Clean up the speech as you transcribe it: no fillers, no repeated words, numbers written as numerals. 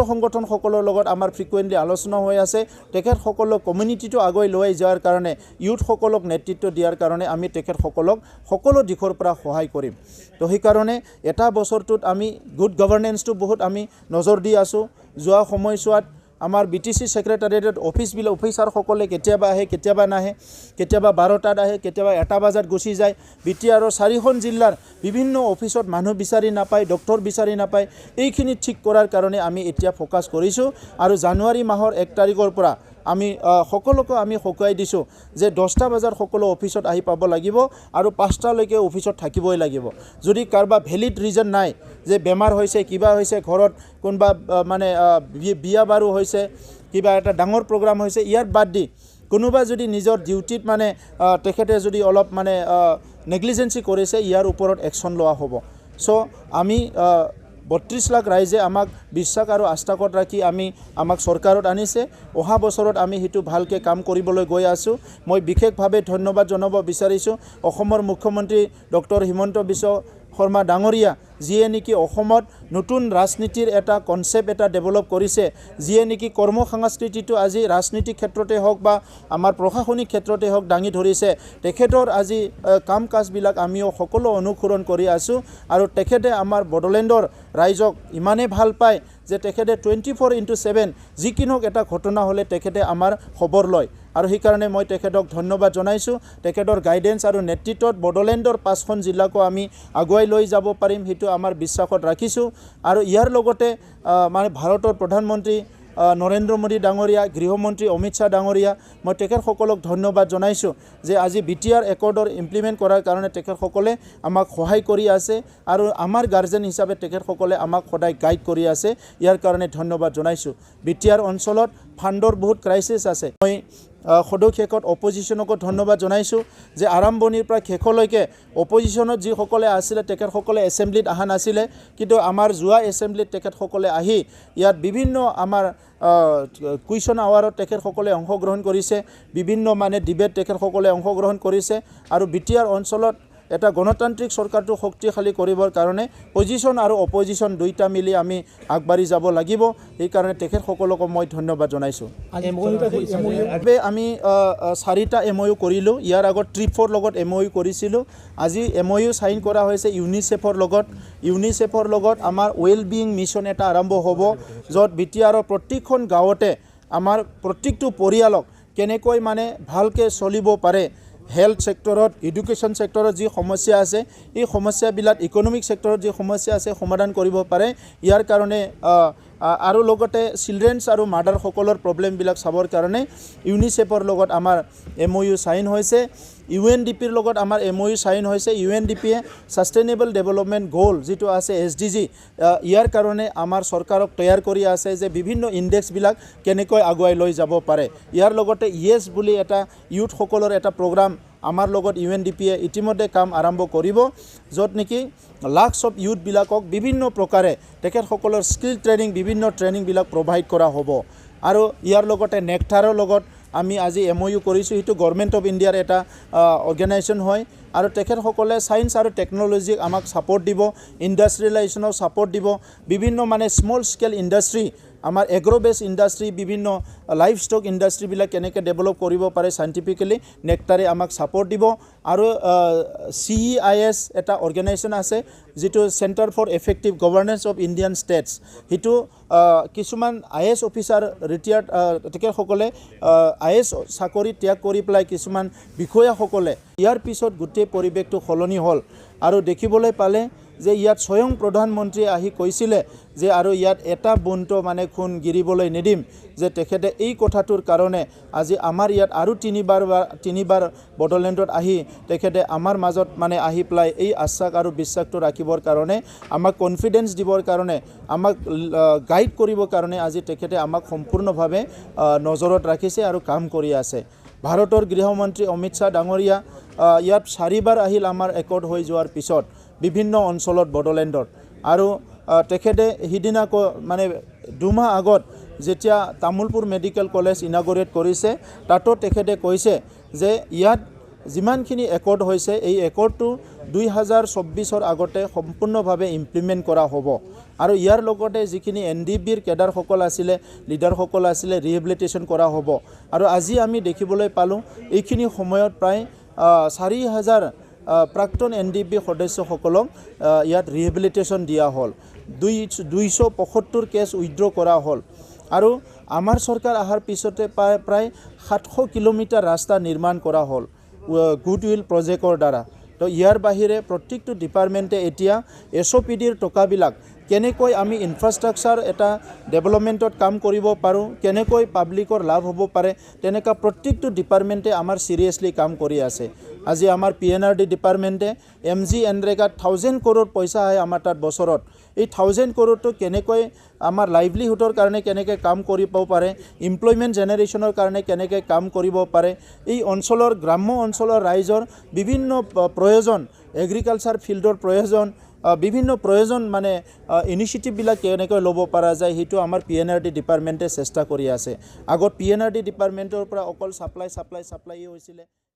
সংগঠনসকলৰ লগত আমাৰ ফ্ৰিকুৱেণ্টলি আলোচনা হৈ আছে তেখেতসকলক কমিউনিটিটো আগুৱাই লৈ যোৱাৰ কাৰণে ইউথসকলক নেতৃত্ব দিয়াৰ কাৰণে আমি তেখেতসকলক সকলো দিশৰ পৰা সহায় কৰিম তো সেইকাৰণে এটা বছৰটোত আমি গুড গভৰ্নেন্সটো বহুত আমি নজৰ দি আছোঁ যোৱা সময়ছোৱাত আমাৰ বিটিচি সেক্ৰেটাৰিয়েট অফিচাৰসকলে কেতিয়াবা আহে কেতিয়াবা নাহে কেতিয়াবা 12টাত আহে কেতিয়াবা 1টা বজাত গুচি যায় বিটিআৰৰ 4খন জিলাৰ বিভিন্ন অফিচত মানুহ বিচাৰি নাপায় ডক্টৰ বিচাৰি নাপায় এইখিনি ঠিক কৰাৰ কাৰণে আমি এতিয়া ফোকাস কৰিছোঁ আৰু জানুৱাৰী মাহৰ 1 তাৰিখৰ পৰা আমি সকলোকে আমি হকুৱাই দিছোঁ যে 10টা বজাৰ সকলো অফিচত আহি পাব লাগিব আৰু 5টা লৈকে অফিচত থাকিবই লাগিব যদি কাৰবা ভ্যালিড ৰিজন নাই যে বেমাৰ হৈছে কিবা হৈছে ঘৰত কোনবা মানে বিয়া বাৰু হৈছে কিবা এটা ডাঙৰ প্ৰগ্ৰাম হৈছে ইয়াৰ বাদ দি কোনোবা যদি নিজৰ ডিউটিত মানে তেখেতে যদি অলপ মানে নেগলিজেন্সি কৰিছে ইয়াৰ ওপৰত একশন লোৱা হ'ব সো আমি 32 লাখ ৰাইজে আমাক বিশ্বাস আৰু আস্থাকত ৰাখি আমাক চৰকাৰত আনিছে অহা বছৰত আমি হিটো ভালকে কাম কৰিবলৈ গৈ আছো মই বিশেষভাৱে ধন্যবাদ জনাব বিচাৰিছো অসমৰ মুখ্যমন্ত্ৰী ডক্টৰ হিমন্ত বিশ্ব শৰ্মা ডাঙৰীয়া যিয়ে নেকি অসমত নতুন ৰাজনীতিৰ এটা কনসেপ্ট এটা ডেভেলপ কৰিছে যিয়ে নেকি কৰ্ম সংস্কৃতিটো আজি ৰাজনীতিক ক্ষেত্ৰতে হওক বা আমাৰ প্ৰশাসনিক ক্ষেত্ৰতে হওক দাঙি ধৰিছে তেখেতৰ আজি কাম কাজবিলাক আমিও সকলো অনুসৰণ কৰি আছো আৰু তেখেতে আমাৰ বডলেণ্ডৰ ৰাইজক ইমানে ভাল পায় যে তেখেতে 24/7 যিকিনক এটা ঘটনা হলে তেখেতে আমাৰ খবৰ লয় আৰু সেই কাৰণে মই তেখেতক ধন্যবাদ জনাইছো তেখেতৰ গাইডেন্স আৰু নেতৃত্বত বডলেণ্ডৰ 5খন জিলাকো আমি আগুৱাই লৈ যাব পাৰিম হিটো আমাৰ বিশ্বাসত ৰাখিছো আৰু ইয়াৰ লগতে মানে ভাৰতৰ প্ৰধানমন্ত্ৰী নৰেন্দ্ৰ মোদী ডাঙৰীয়া গৃহমন্ত্ৰী অমিত শাহ ডাঙৰীয়া মই তেখেতসকলক ধন্যবাদ জনাইছো যে আজি বিটিআৰ একৰ্ডৰ ইমপ্লিমেন্ট কৰাৰ কাৰণে তেখেতসকলে আমাক সহায় কৰি আছে আৰু আমাৰ গাৰ্জেন হিচাপে তেখেতসকলে আমাক সদায় গাইড কৰি আছে ইয়াৰ কাৰণে ধন্যবাদ জনাইছো বিটিআৰ অঞ্চলত ফাণ্ডৰ বহুত ক্ৰাইসিস আছে মই সদস্যকত অপজিশনক ধন্যবাদ জনাইছো যে আৰম্ভণিৰ পৰা শেষলৈকে অপজিশনত যি সকলে আছিল তেখেতসকলে এসেম্বলিত আহা নাছিল কিন্তু আমাৰ জুৱা এসেম্বলিত তেখেতসকলে আহি ইয়াত বিভিন্ন আমাৰ কুৱেশ্যন আৱাৰত তেখেতসকলে অংশগ্ৰহণ কৰিছে বিভিন্ন মানে ডিবেট তেখেতসকলে অংশগ্ৰহণ কৰিছে আৰু বিটিআৰ অঞ্চলত এটা গণতান্ত্ৰিক চৰকাৰটো শক্তিশালী কৰিবৰ কাৰণে পজিশন আৰু অপজিশন দুইটা মিলি আমি আগবাঢ়ি যাব লাগিব এই কাৰণে তেখেতসকলক মই ধন্যবাদ জনাইছো আমি 4টা এমঅইউ কৰিলো ইয়াৰ আগত ট্ৰিপৰ লগত এমঅইউ কৰিছিলো আজি এমঅইউ সাইন কৰা হৈছে ইউনিসেফৰ লগত আমাৰ ওয়েল বিং মিশন এটা আৰম্ভ হ'ব যত বিটিআৰৰ প্ৰত্যেকখন গাঁৱতে আমাৰ প্ৰত্যেকটো পৰিয়ালক কেনেকৈ মানে ভালকে চলিব পাৰে হেলথ সেক্টৰত এডুকেশন সেক্টৰত যি সমস্যা আছে এই সমস্যাবিলাক ইকোনমিক সেক্টৰত যি সমস্যা আছে সমাধান কৰিব পাৰে ইয়াৰ কাৰণে আৰু লগতে চিলড্ৰেনছ আৰু মাদাৰ সকলৰ প্ৰবলেমবিলাক চাবৰ কাৰণে ইউনিসেফৰ লগত আমাৰ এমঅইউ সাইন হৈছে ইউএনডিপিৰ লগত আমাৰ এমঅইউ সাইন হৈছে ইউএনডিপিয়ে সাস্টেইনেবল ডেভেলপমেন্ট গোল যেটো আছে এসডিজি ইয়াৰ কাৰণে আমাৰ চৰকাৰক তৈয়াৰ কৰি আছে যে বিভিন্ন ইনডেক্সবিলাক কেনেকৈ আগুৱাই লৈ যাব পাৰে ইয়াৰ লগতে ইএস বুলি এটা ইউথ সকলৰ এটা প্ৰগ্ৰাম আমাৰ লগত ইউএনডিপিয়ে ইতিমধ্যে কাম আৰম্ভ কৰিব যত নেকি লাখছ অফ ইউথ বিলাকক বিভিন্ন প্ৰকাৰে তেখেতসকলৰ স্কিল ট্ৰেনিং বিভিন্ন ট্ৰেনিং বিলাক প্ৰভাইড কৰা হ'ব আৰু ইয়াৰ লগতে নেকটাৰৰ লগত আমি আজি এমঅইউ কৰিছো হিটো গভৰ্নমেন্ট অফ ইণ্ডিয়াৰ এটা অৰ্গানাইজেশ্যন হয় আৰু তেখেতসকলে সায়েন্স আৰু টেকনলজি আমাক সাপোৰ্ট দিব ইন্ডাষ্ট্ৰিয়েলাইজেশ্যনৰ সাপোৰ্ট দিব বিভিন্ন মানে স্মল স্কেল ইন্ডাষ্ট্ৰি আমাৰ এগ্ৰো বেস ইন্ডাষ্ট্ৰি বিভিন্ন লাইভ ষ্টক ইন্ডাষ্ট্ৰি বিলাক কেনেকৈ ডেভেলপ কৰিব পাৰে সাইন্টিফিক্যালি নেকটাৰে আমাক সাপোৰ্ট দিব আৰু CEIS এটা অৰ্গানাইজেশ্যন আছে যেটো centre for effective governance of Indian states হিটো কিছুমান IAS অফিচাৰ ৰিটায়াৰ্ড তেখেতসকলে IAS চাকৰি ত্যাগ কৰি পেলাই কিছুমান বিষয়াসকলে ইয়াৰ পিছত গোটেই পৰিৱেশটো সলনি হ'ল আৰু দেখিবলৈ পালে যে ইয়াত স্বয়ং প্ৰধানমন্ত্ৰী আহি কৈছিলে যে আৰু ইয়াত এটা বুন্টো মানে খুন গিৰিবলৈ নিদিম যে তেখেতে এই কথাটোৰ কাৰণে আজি আমাৰ ইয়াত আৰু তিনিবাৰ বডলেণ্ডত আহি তেখেতে আমাৰ মাজত মানে আহি প্লাই এই আশ্বাস আৰু বিশ্বাসটো ৰাখিবৰ কাৰণে আমাক কনফিডেন্স দিবৰ কাৰণে আমাক গাইড কৰিবৰ কাৰণে আজি তেখেতে আমাক সম্পূৰ্ণভাৱে নজৰত ৰাখিছে আৰু কাম কৰি আছে ভাৰতৰ গৃহমন্ত্ৰী অমিত শাহ ডাঙৰীয়া ইয়াত 4বাৰ আহিল আমাৰ একৰ্ড হৈ যোৱাৰ পিছত বিভিন্ন অঞ্চলত বডলেণ্ডৰ আৰু তেখেতে হিদিনা মানে 2 মাহ আগত যেতিয়া তামুলপুৰ মেডিকেল কলেজ ইনাগৰেট কৰিছে তাতো তেখেতে কৈছে যে ইয়াত যিমানখিনি একৰ্ড হৈছে এই একৰ্ডটো 2024 আগতে সম্পূৰ্ণভাৱে ইমপ্লিমেণ্ট কৰা হ'ব আৰু ইয়াৰ লগতে যিখিনি NDBৰ কেডাৰসকল আছিলে লিডাৰসকল আছিলে ৰিহেবিলিটেশ্যন কৰা হ'ব আৰু আজি আমি দেখিবলৈ পালোঁ এইখিনি সময়ত প্ৰায় 4000 প্ৰাক্তন NDB সদস্যসকলক ইয়াত ৰিহেবিলিটেশ্যন দিয়া হ'ল 275 কেছ উইথড্ৰ কৰা হ'ল আৰু আমাৰ চৰকাৰ অহাৰ পিছতে প্ৰায় 700 কিলোমিটাৰ ৰাস্তা নিৰ্মাণ কৰা হ'ল গুডউইল প্ৰজেক্টৰ দ্বাৰা তো ইয়াৰ বাহিৰে প্ৰত্যেকটো ডিপাৰ্টমেণ্টে এতিয়া SOPDৰ টকাবিলাক কেনেকৈ আমি ইনফ্ৰাষ্ট্ৰাকচাৰ এটা ডেভেলপমেণ্টত কাম কৰিব পাৰোঁ কেনেকৈ পাব্লিকৰ লাভ হ'ব পাৰে তেনেকুৱা প্ৰত্যেকটো ডিপাৰ্টমেণ্টে আমাৰ চিৰিয়াছলি কাম কৰি আছে আজি আমাৰ PNRD ডিপাৰ্টমেণ্টে MG এনৰেগাত 1000 crore পইচা আহে আমাৰ তাত বছৰত এই 1000 crore কেনেকৈ আমাৰ লাইভলিহুডৰ কাৰণে কেনেকৈ কাম কৰিব পাৰে এমপ্লয়মেণ্ট জেনেৰেশ্যনৰ কাৰণে কেনেকৈ কাম কৰিব পাৰে এই অঞ্চলৰ গ্ৰাম্য অঞ্চলৰ ৰাইজৰ বিভিন্ন প্ৰয়োজন এগ্ৰিকালচাৰ ফিল্ডৰ প্ৰয়োজন বিভিন্ন প্ৰয়োজন মানে ইনিচিয়েটিভবিলাক কেনেকৈ ল'ব পৰা যায় সেইটো আমাৰ PNRD ডিপাৰ্টমেণ্টে চেষ্টা কৰি আছে আগত PNRD ডিপাৰ্টমেণ্টৰ পৰা অকল চাপ্লাই হৈছিলে